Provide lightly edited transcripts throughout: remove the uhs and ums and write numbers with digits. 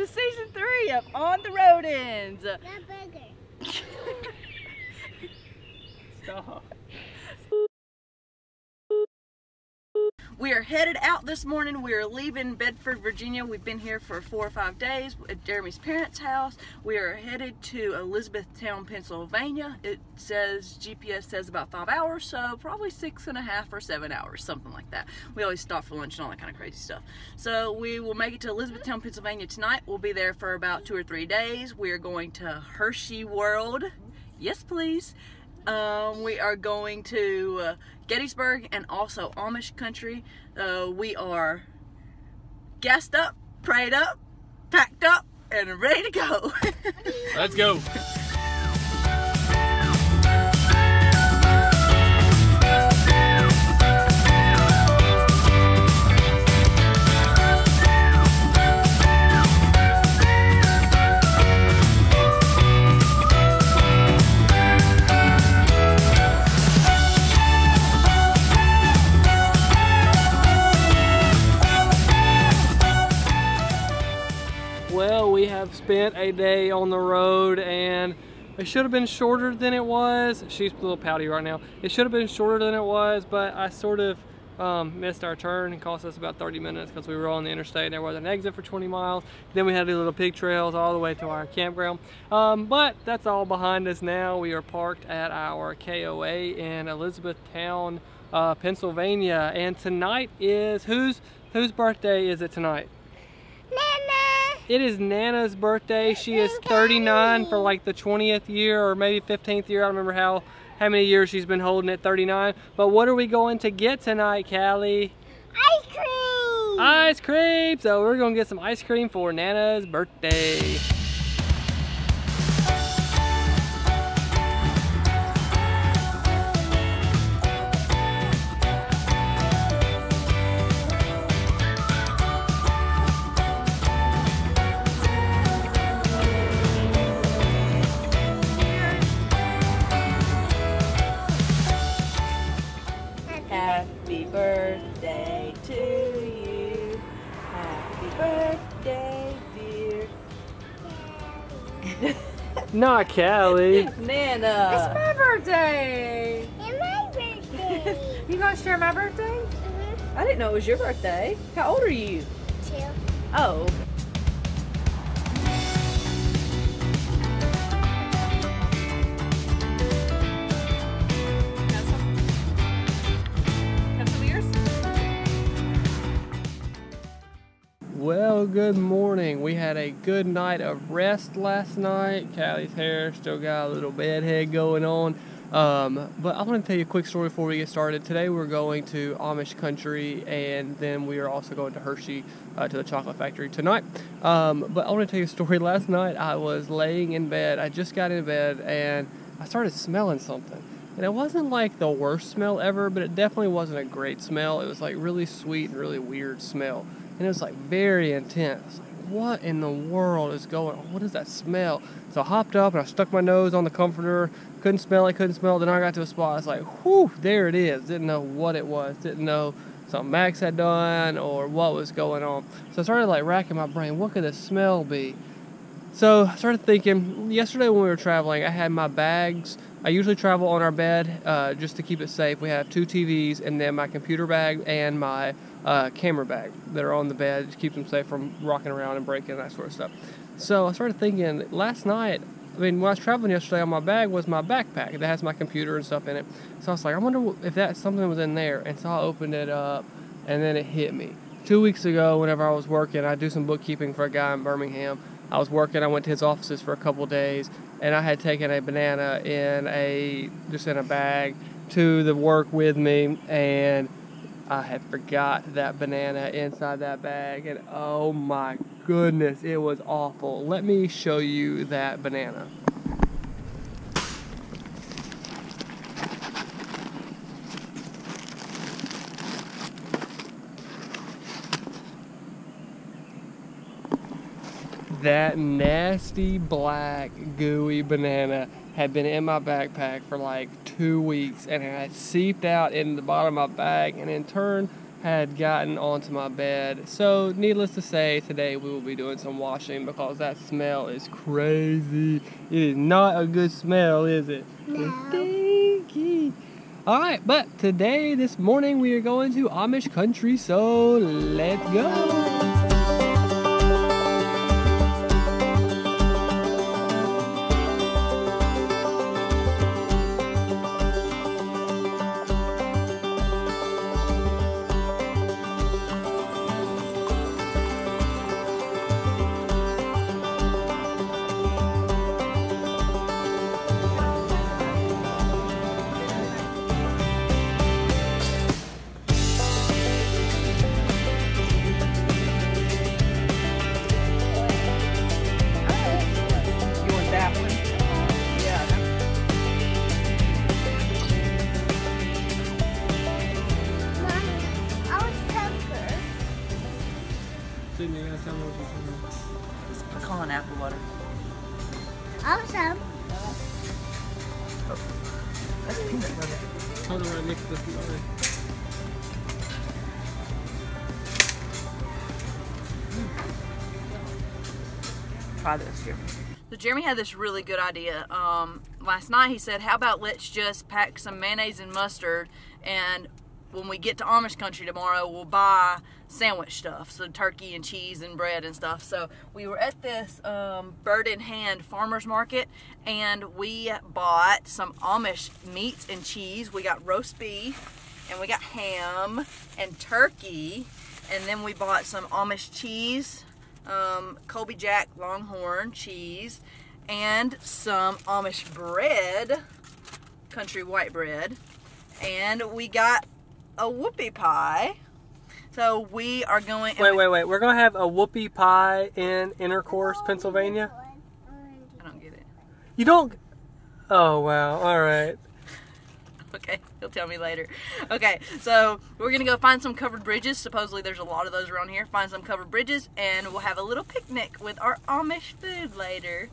to season 3 of On the Rodens. Not burger. Stop. We are headed out this morning. We are leaving Bedford, Virginia. We've been here for 4 or 5 days at Jeremy's parents' house. We are headed to Elizabethtown, Pennsylvania. It says, GPS says about 5 hours, so probably 6.5 or 7 hours, something like that. We always stop for lunch and all that kind of crazy stuff. So we will make it to Elizabethtown, Pennsylvania tonight. We'll be there for about 2 or 3 days. We are going to Hershey World. Yes, please. We are going to Gettysburg and also Amish Country. We are gassed up, prayed up, packed up, and ready to go. Let's go. Well, we have spent a day on the road and it should have been shorter than it was. She's a little pouty right now. It should have been shorter than it was, but I sort of missed our turn. It cost us about 30 minutes because we were on the interstate and there was an exit for 20 miles. Then we had to do little pig trails all the way to our campground. But that's all behind us now. We are parked at our KOA in Elizabethtown, Pennsylvania. And tonight is, whose birthday is it tonight? Nana. It is Nana's birthday. She is 39 for like the 20th year or maybe 15th year. I don't remember how many years she's been holding it, 39. But what are we going to get tonight, Callie? Ice cream. Ice cream. So we're going to get some ice cream for Nana's birthday. Happy birthday to you. Happy birthday, dear. Not Callie. Nana. It's my birthday. It's my birthday. You gonna share my birthday? I didn't know it was your birthday. How old are you? 2. Oh. Well, good morning. We had a good night of rest last night. Callie's hair still got a little bedhead going on. But I want to tell you a quick story before we get started. Today we're going to Amish Country and then we are also going to Hershey to the chocolate factory tonight. But I want to tell you a story. Last night I was laying in bed. I just got in bed and I started smelling something. And it wasn't like the worst smell ever, but it definitely wasn't a great smell. It was like really sweet and really weird smell. And it was like very intense. Like, what in the world is going on? What is that smell? So I hopped up and I stuck my nose on the comforter. Couldn't smell it. Then I got to a spot. I was like, whew, there it is. Didn't know what it was. Didn't know something Max had done or what was going on. So I started like racking my brain. What could the smell be? So I started thinking, yesterday when we were traveling, I had my bags. I usually travel on our bed just to keep it safe. We have 2 TVs and then my computer bag and my camera bag that are on the bed to keep them safe from rocking around and breaking and that sort of stuff. So I started thinking last night, when I was traveling yesterday, on my bag was my backpack that has my computer and stuff in it. So I was like, I wonder if that something was in there. And so I opened it up and then it hit me. 2 weeks ago, whenever I was working, I do some bookkeeping for a guy in Birmingham. I was working, I went to his offices for a couple days, and I had taken a banana just in a bag to the work with me, and I had forgot that banana inside that bag, and oh my goodness, it was awful. Let me show you that banana. That nasty black gooey banana had been in my backpack for like 2 weeks and it had seeped out in the bottom of my bag and in turn had gotten onto my bed. So needless to say, today we will be doing some washing because that smell is crazy. It is not a good smell, is it? No. It's stinky. Alright, but today, this morning, we are going to Amish Country, so let's go. It's pecan apple butter. Awesome. That's peanut butter. How do I mix this butter? Try this, Jeremy. So Jeremy had this really good idea. Last night he said, how about let's just pack some mayonnaise and mustard, and when we get to Amish Country tomorrow, we'll buy sandwich stuff, so turkey and cheese and bread and stuff. So we were at this bird in hand farmer's market, and we bought some Amish meats and cheese. We got roast beef, and we got ham and turkey, and then we bought some Amish cheese, Colby Jack Longhorn cheese, and some Amish bread, country white bread, and we got a whoopie pie. So we are going. Wait. We're going to have a whoopie pie in Intercourse, Pennsylvania? I don't get it. You don't? Oh, wow. All right. Okay, he'll tell me later. Okay, so we're going to go find some covered bridges. Supposedly there's a lot of those around here. Find some covered bridges, and we'll have a little picnic with our Amish food later.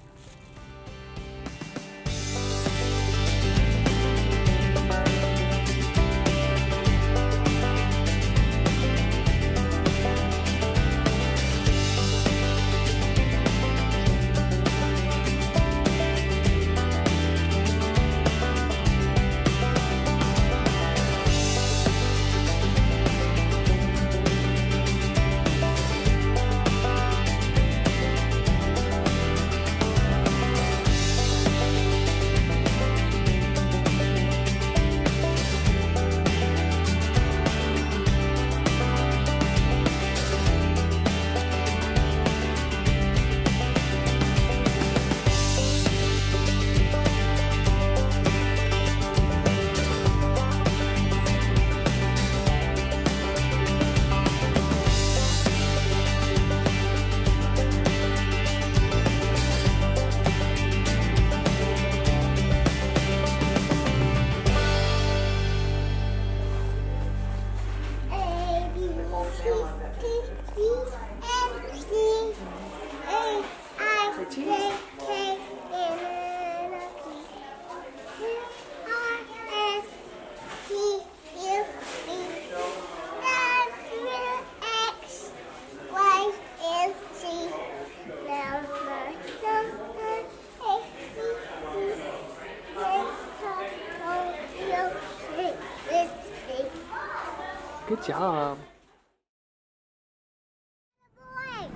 Good job.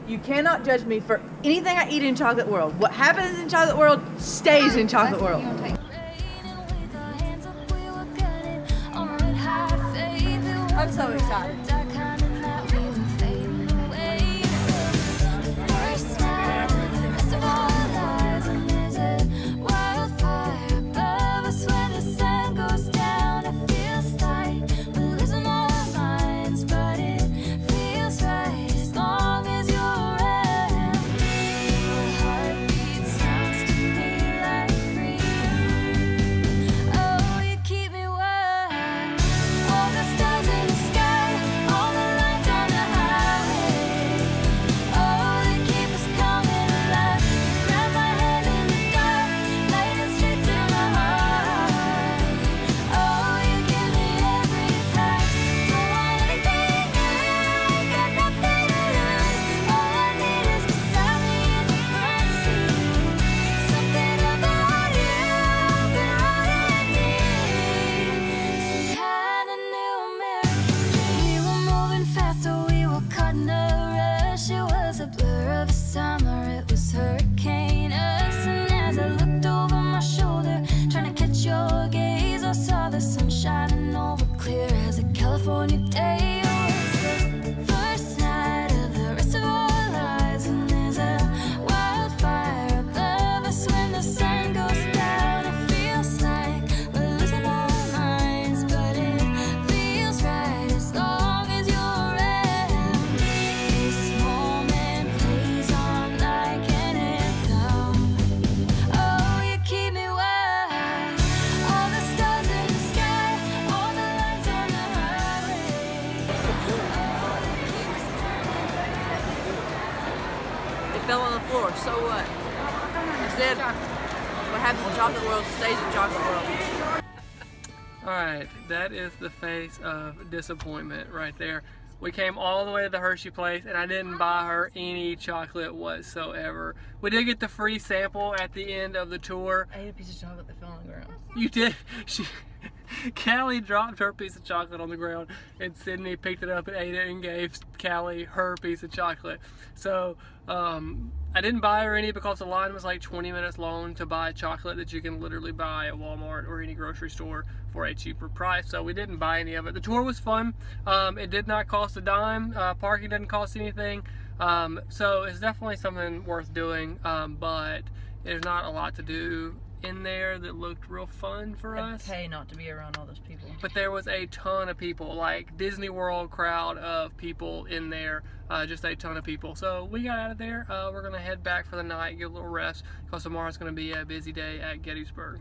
You cannot judge me for anything I eat in Chocolate World. What happens in Chocolate World stays in Chocolate World. I'm so excited. All the stars in the sky. California day. Oh, it's the first night of the rest of our lives, and there's a wildfire above us when the sun goes down. It feels like we're losing our minds, but it feels right as long as you're around. This moment plays on like an anthem. Oh, you keep me wild. All the stars in the sky, all the lights on the highway. Oh, they keep us It fell on the floor, so what? Instead, what happens in chocolate world stays in chocolate world. Alright, that is the face of disappointment right there. We came all the way to the Hershey place and I didn't buy her any chocolate whatsoever. We did get the free sample at the end of the tour. I ate a piece of chocolate that fell on the ground. You did. Callie dropped her piece of chocolate on the ground and Sydney picked it up and ate it and gave Callie her piece of chocolate. So I didn't buy her any because the line was like 20 minutes long to buy chocolate that you can literally buy at Walmart or any grocery store for a cheaper price. So we didn't buy any of it. The tour was fun. It did not cost a dime. Parking didn't cost anything. So it's definitely something worth doing, but there's not a lot to do in there that looked real fun for us. I'd pay not to be around all those people. But there was a ton of people, like Disney World crowd of people in there, just a ton of people. So we got out of there. We're gonna head back for the night, get a little rest, because tomorrow's gonna be a busy day at Gettysburg.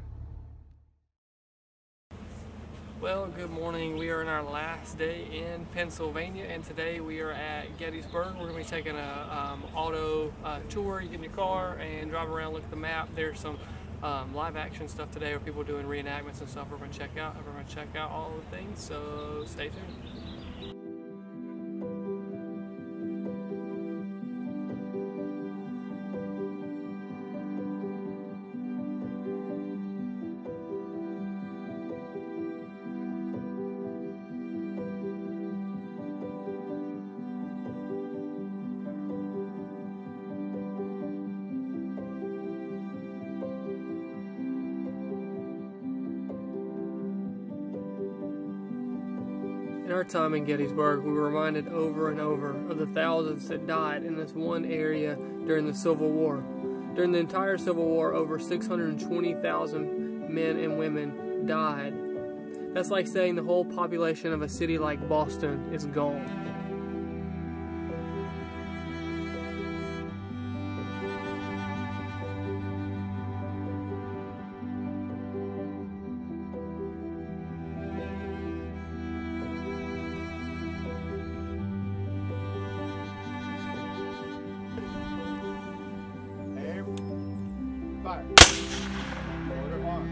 Well, good morning. We are in our last day in Pennsylvania, and today we are at Gettysburg. We're gonna be taking a auto tour. You get in your car and drive around, look at the map. There's some live action stuff today where people doing reenactments and stuff we're going to check out. We're going to check out all the things, so stay tuned. In our time in Gettysburg, we were reminded over and over of the thousands that died in this one area during the Civil War. During the entire Civil War, over 620,000 men and women died. That's like saying the whole population of a city like Boston is gone. Fire. Order on.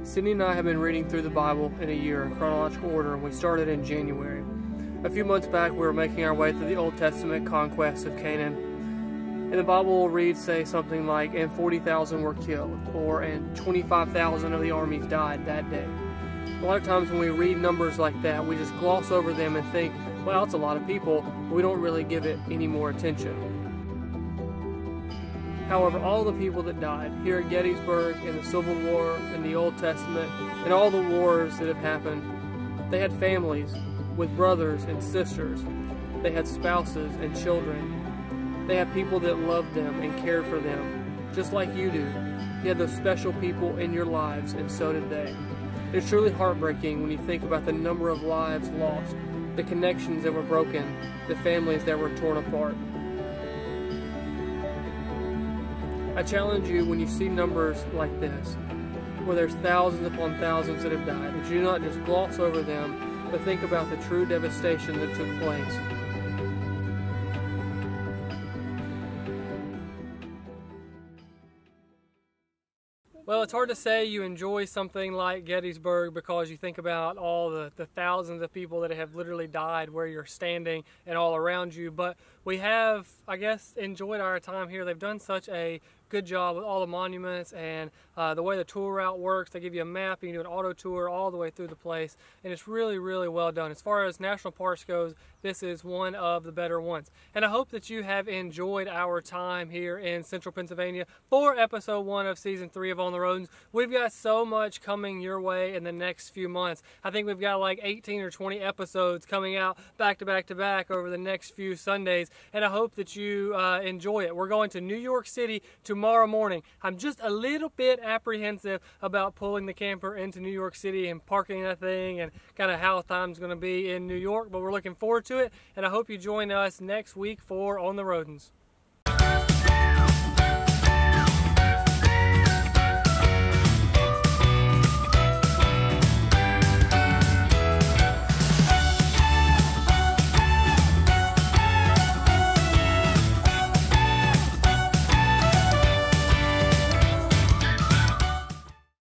Sydney and I have been reading through the Bible in a year in chronological order, and we started in January. A few months back, we were making our way through the Old Testament conquest of Canaan. And the Bible will read, say, something like, and 40,000 were killed, or and 25,000 of the armies died that day. A lot of times when we read numbers like that, we just gloss over them and think, well, it's a lot of people, but we don't really give it any more attention. However, all the people that died here at Gettysburg, in the Civil War, in the Old Testament, and all the wars that have happened, they had families with brothers and sisters. They had spouses and children. They had people that loved them and cared for them, just like you do. You had those special people in your lives, and so did they. It's truly heartbreaking when you think about the number of lives lost, the connections that were broken, the families that were torn apart. I challenge you, when you see numbers like this, where there's thousands upon thousands that have died, that you do not just gloss over them, but think about the true devastation that took place. Well, it's hard to say you enjoy something like Gettysburg because you think about all the thousands of people that have literally died where you're standing and all around you. But we have, I guess, enjoyed our time here. They've done such a good job with all the monuments and the way the tour route works. They give you a map, you can do an auto tour all the way through the place, and it's really, really well done. As far as national parks goes, this is one of the better ones. And I hope that you have enjoyed our time here in Central Pennsylvania for episode 1 of season 3 of On the Rodens. We've got so much coming your way in the next few months. I think we've got like 18 or 20 episodes coming out back to back to back over the next few Sundays, and I hope that you enjoy it. We're going to New York City tomorrow morning. I'm just a little bit apprehensive about pulling the camper into New York City and parking that thing and kind of how time's going to be in New York, but we're looking forward to it, and I hope you join us next week for On the Rodens.